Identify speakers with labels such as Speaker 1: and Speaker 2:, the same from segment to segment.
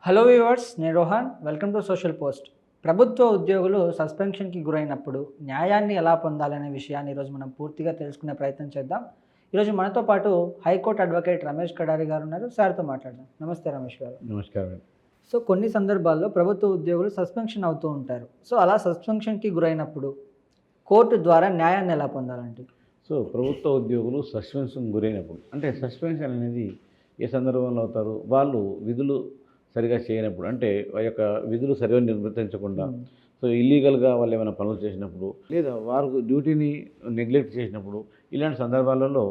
Speaker 1: Hello viewers, నేను Rohan. Welcome to social post. ప్రభుత్వ ఉద్యోగులు సస్పెన్షన్కి గురైనప్పుడు న్యాయాన్ని ఎలా పొందాలనే విషయాన్ని ఈరోజు మనం పూర్తిగా తెలుసుకునే ప్రయత్నం చేద్దాం. ఈరోజు మనతో పాటు హైకోర్టు అడ్వకేట్ రమేష్ కడారి గారు ఉన్నారు. సార్తో మాట్లాడదాం. నమస్తే రమేష్ గారు.
Speaker 2: నమస్కారం.
Speaker 1: సో కొన్ని సందర్భాల్లో ప్రభుత్వ ఉద్యోగులు సస్పెన్షన్ అవుతూ ఉంటారు. సో అలా సస్పెన్షన్కి గురైనప్పుడు కోర్టు ద్వారా న్యాయాన్ని ఎలా పొందాలంటే?
Speaker 2: సో ప్రభుత్వ ఉద్యోగులు సస్పెన్షన్ గురైనప్పుడు అంటే సస్పెన్షన్ అనేది ఏ సందర్భంలో అవుతారు? వాళ్ళు విధులు సరిగా చేయనప్పుడు, అంటే వారి యొక్క విధులు సరిగా నిర్వర్తించకుండా, సో ఇల్లీగల్గా వాళ్ళు ఏమైనా పనులు చేసినప్పుడు, లేదా వారు డ్యూటీని నెగ్లెక్ట్ చేసినప్పుడు, ఇలాంటి సందర్భాలలో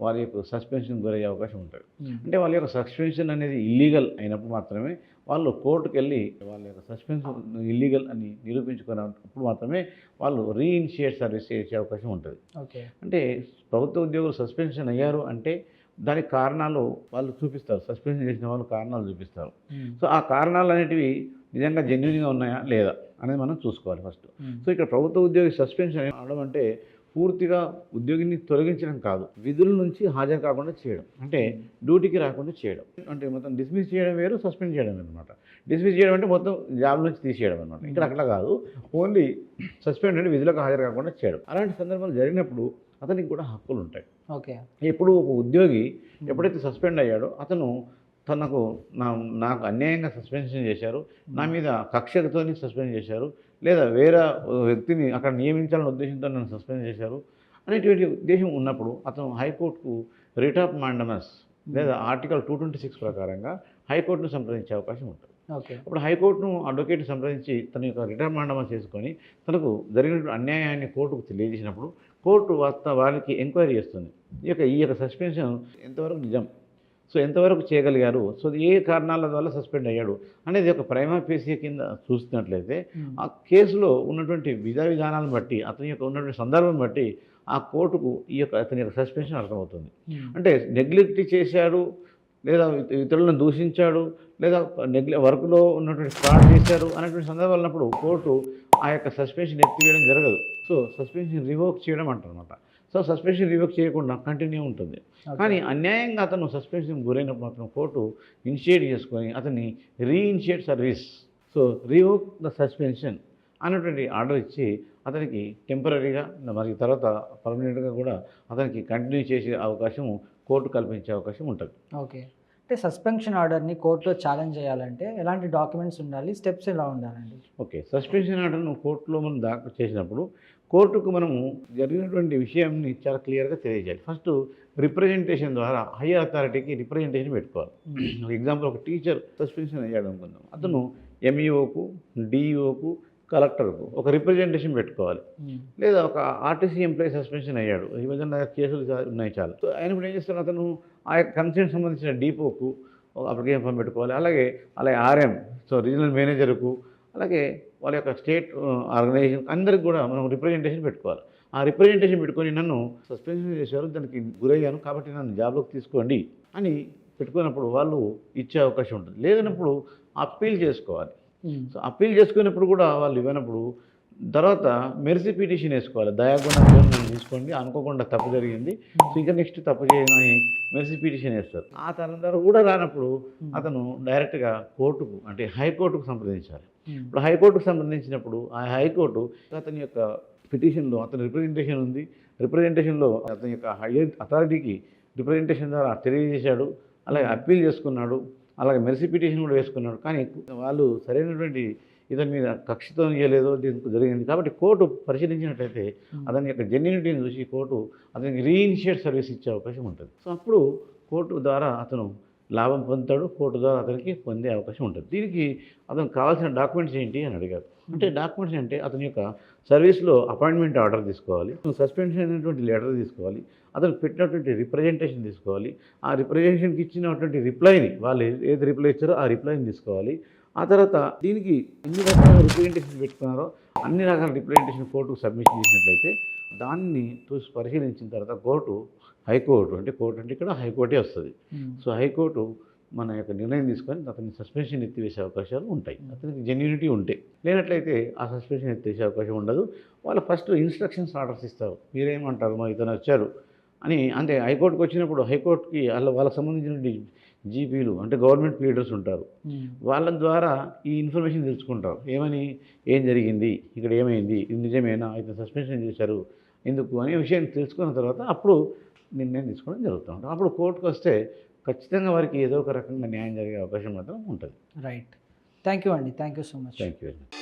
Speaker 2: వారి యొక్క సస్పెన్షన్ గురయ్యే అవకాశం ఉంటుంది. అంటే వాళ్ళ యొక్క సస్పెన్షన్ అనేది ఇల్లీగల్ అయినప్పుడు మాత్రమే వాళ్ళు కోర్టుకు వెళ్ళి వాళ్ళ యొక్క సస్పెన్షన్ ఇల్లీగల్ అని నిరూపించుకున్నప్పుడు మాత్రమే వాళ్ళు రీఇనిషియేట్ సర్వీస్ చేసే అవకాశం ఉంటుంది.
Speaker 1: ఓకే.
Speaker 2: అంటే ప్రభుత్వ ఉద్యోగులు సస్పెన్షన్ అయ్యారు అంటే దానికి కారణాలు వాళ్ళు చూపిస్తారు. సస్పెన్షన్ చేసిన వాళ్ళు కారణాలు చూపిస్తారు. సో ఆ కారణాలు అనేటివి నిజంగా జెన్యున్గా ఉన్నాయా లేదా అనేది మనం చూసుకోవాలి ఫస్ట్. సో ఇక్కడ ప్రభుత్వ ఉద్యోగి సస్పెన్షన్ అవడం అంటే పూర్తిగా ఉద్యోగిని తొలగించడం కాదు, విధుల నుంచి హాజరు కాకుండా చేయడం, అంటే డ్యూటీకి రాకుండా చేయడం. అంటే మొత్తం డిస్మిస్ చేయడం వేరు, సస్పెండ్ చేయడం అనమాట. డిస్మిస్ చేయడం అంటే మొత్తం జాబ్ నుంచి తీసేయడం అనమాట. ఇక్కడ అట్లా కాదు, ఓన్లీ సస్పెండ్ అంటే విధులకు హాజరు కాకుండా చేయడం. అలాంటి సందర్భాలు జరిగినప్పుడు అతనికి కూడా హక్కులు ఉంటాయి.
Speaker 1: ఓకే.
Speaker 2: ఇప్పుడు ఒక ఉద్యోగి ఎప్పుడైతే సస్పెండ్ అయ్యాడో అతను నాకు అన్యాయంగా సస్పెన్షన్ చేశారు, నా మీద కక్షతో సస్పెండ్ చేశారు, లేదా వేరే వ్యక్తిని అక్కడ నియమించాలనే ఉద్దేశంతో నన్ను సస్పెండ్ చేశారు అనేటువంటి ఉద్దేశం ఉన్నప్పుడు అతను హైకోర్టుకు రిట్ ఆఫ్ మాండమస్ లేదా ఆర్టికల్ 226 ప్రకారంగా హైకోర్టును సంప్రదించే అవకాశం ఉంటుంది.
Speaker 1: ఓకే.
Speaker 2: అప్పుడు హైకోర్టును అడ్వకేట్ సంప్రదించి తన యొక్క రిట్ ఆఫ్ మాండమస్ చేసుకొని తనకు జరిగిన అన్యాయాన్ని కోర్టుకు తెలియజేసినప్పుడు కోర్టు వారికి ఎంక్వైరీ చేస్తుంది. ఈ యొక్క సస్పెన్షన్ ఎంతవరకు నిజం, సో ఎంతవరకు చేయగలిగారు, సో ఏ కారణాల వల్ల సస్పెండ్ అయ్యాడు అనేది ఒక ప్రైమా ఫేసి కింద చూస్తున్నట్లయితే ఆ కేసులో ఉన్నటువంటి విధానాలను బట్టి, అతని యొక్క ఉన్నటువంటి సందర్భం బట్టి ఆ కోర్టుకు అతని యొక్క సస్పెన్షన్ అర్థమవుతుంది. అంటే నెగ్లెక్ట్ చేశాడు, లేదా ఇతరులను దూషించాడు, లేదా వర్క్లో ఉన్నటువంటి ఫ్రాడ్ చేశారు అనేటువంటి సందర్భాలు ఉన్నప్పుడు కోర్టు ఆ యొక్క సస్పెన్షన్ ఎత్తివేయడం జరగదు. సో సస్పెన్షన్ రివోక్ చేయడం అంటారనమాట. సో సస్పెన్షన్ రివోక్ చేయకుండా కంటిన్యూ ఉంటుంది. కానీ అన్యాయంగా అతను సస్పెన్షన్ గురైనప్పుడు మాత్రం కోర్టు ఇనిషియేట్ చేసుకొని అతన్ని reinitiate service, so revoke the suspension అన్నటువంటి ఆర్డర్ ఇచ్చి అతనికి టెంపరీగా మరి తర్వాత పర్మనెంట్గా కూడా అతనికి కంటిన్యూ చేసే అవకాశం కోర్టు కల్పించే అవకాశం ఉంటుంది.
Speaker 1: ఓకే. అంటే సస్పెన్షన్ ఆర్డర్ని కోర్టులో ఛాలెంజ్ చేయాలంటే ఎలాంటి డాక్యుమెంట్స్ ఉండాలి, స్టెప్స్ ఎలా ఉండాలండి?
Speaker 2: ఓకే. సస్పెన్షన్ ఆర్డర్ను కోర్టులో మనం దాఖలు చేసినప్పుడు కోర్టుకు మనము జరిగినటువంటి విషయాన్ని చాలా క్లియర్గా తెలియజేయాలి. ఫస్ట్ రిప్రజెంటేషన్ ద్వారా హయ్యర్ అథారిటీకి రిప్రజెంటేషన్ పెట్టుకోవాలి. ఎగ్జాంపుల్, ఒక టీచర్ సస్పెన్షన్ అయ్యాడు అనుకుందాం, అతను ఎంఈఓకు, డిఈఓకు, కలెక్టర్కు ఒక రిప్రజెంటేషన్ పెట్టుకోవాలి. లేదా ఒక ఆర్టీసీ ఎంప్లాయీ సస్పెన్షన్ అయ్యాడు, ఈ విధంగా కేసులు ఉన్నాయి చాలా. సో ఆయన ఇప్పుడు ఏం చేస్తాడు, అతను ఆ యొక్క కన్సర్న్ సంబంధించిన డిపోకు ఒక అప్లికేషన్ ఫామ్ పెట్టుకోవాలి. అలాగే ఆర్ఎం, సో రీజనల్ మేనేజర్కు, అలాగే వాళ్ళ యొక్క స్టేట్ ఆర్గనైజేషన్ అందరికి కూడా మనం రిప్రజెంటేషన్ పెట్టుకోవాలి. ఆ రిప్రజెంటేషన్ పెట్టుకొని నన్ను సస్పెన్షన్ చేశారు, దానికి గురయ్యాను, కాబట్టి నన్ను జాబ్లోకి తీసుకోండి అని పెట్టుకున్నప్పుడు వాళ్ళు ఇచ్చే అవకాశం ఉంటుంది. లేదన్నప్పుడు అప్పీల్ చేసుకోవాలి. సో అప్పీల్ చేసుకున్నప్పుడు కూడా వాళ్ళు ఇవ్వనప్పుడు తర్వాత మెర్సీ పిటిషన్ వేసుకోవాలి. దయాగుణంగా నన్ను తీసుకోండి, అనుకోకుండా తప్పు జరిగింది, సో ఇంకా నెక్స్ట్ తప్పు చేయను అని మెర్సీ పిటిషన్ వేస్తారు. ఆ తర్వాత కూడా రానప్పుడు అతను డైరెక్ట్గా కోర్టుకు, అంటే హైకోర్టుకు సంప్రదించాలి. ఇప్పుడు హైకోర్టుకు సంబంధించినప్పుడు ఆ హైకోర్టు అతని యొక్క పిటిషన్లో అతని రిప్రజెంటేషన్ ఉంది, రిప్రజెంటేషన్లో అతని యొక్క హైయర్ అథారిటీకి రిప్రజెంటేషన్ ద్వారా తెలియజేశాడు, అలాగే అప్పీల్ చేసుకున్నాడు, అలాగే మెర్సీ పిటిషన్ కూడా వేసుకున్నాడు. కానీ వాళ్ళు సరైనటువంటి ఇతని మీద కక్షతో ఇవ్వలేదో దీనికి జరిగింది. కాబట్టి కోర్టు పరిశీలించినట్లయితే అతని యొక్క జెన్యూనిటీని చూసి కోర్టు అతనికి రీఇనిషియేట్ సర్వీస్ ఇచ్చే అవకాశం ఉంటుంది. సో అప్పుడు కోర్టు ద్వారా అతను లాభం పొందుతాడు, కోర్టు ద్వారా అతనికి పొందే అవకాశం ఉంటుంది. దీనికి అతనికి కావాల్సిన డాక్యుమెంట్స్ ఏంటి అని అడిగారు. అంటే డాక్యుమెంట్స్ అంటే అతని యొక్క సర్వీస్లో అపాయింట్మెంట్ ఆర్డర్ తీసుకోవాలి, సస్పెన్షన్ అయినటువంటి లెటర్ తీసుకోవాలి, అతను పెట్టినటువంటి రిప్రజెంటేషన్ తీసుకోవాలి, ఆ రిప్రజెంటేషన్కి ఇచ్చినటువంటి రిప్లైని, వాళ్ళు ఏది రిప్లై ఇచ్చారో ఆ రిప్లైని తీసుకోవాలి. ఆ తర్వాత దీనికి ఎన్ని రకాల రిప్రజెంటేషన్ పెట్టుకున్నారో అన్ని రకాల రిప్రజెంటేషన్ కోర్టుకు సబ్మిషన్ చేసినట్లయితే దాన్ని చూసి పరిశీలించిన తర్వాత హైకోర్టు అంటే ఇక్కడ హైకోర్టే వస్తుంది. సో హైకోర్టు మన యొక్క నిర్ణయం తీసుకొని అతన్ని సస్పెన్షన్ ఎత్తివేసే అవకాశాలు ఉంటాయి. అతనికి జెన్యూనిటీ ఉంటే. లేనట్లయితే ఆ సస్పెన్షన్ ఎత్తివేసే అవకాశం ఉండదు. వాళ్ళు ఫస్ట్ ఇన్స్ట్రక్షన్స్ ఆర్డర్స్ ఇస్తారు, మీరేమంటారు, మరి ఇతను వచ్చారు అని. అంటే హైకోర్టుకు వచ్చినప్పుడు హైకోర్టుకి వాళ్ళకి సంబంధించిన జీపీలు అంటే గవర్నమెంట్ లీడర్స్ ఉంటారు. వాళ్ళ ద్వారా ఈ ఇన్ఫర్మేషన్ తెలుసుకుంటారు. ఏమని, ఏం జరిగింది, ఇక్కడ ఏమైంది, ఇది నిజమేనా, అయితే సస్పెన్షన్ చేశారు ఎందుకు అనే విషయాన్ని తెలుసుకున్న తర్వాత అప్పుడు నిర్ణయం తీసుకోవడం జరుగుతూ ఉంటుంది. అప్పుడు కోర్టుకు వస్తే ఖచ్చితంగా వారికి ఏదో ఒక రకంగా న్యాయం జరిగే అవకాశం మాత్రం ఉంటుంది.
Speaker 1: రైట్. థ్యాంక్ యూ అండి. Thank you so much.
Speaker 2: Thank you very much.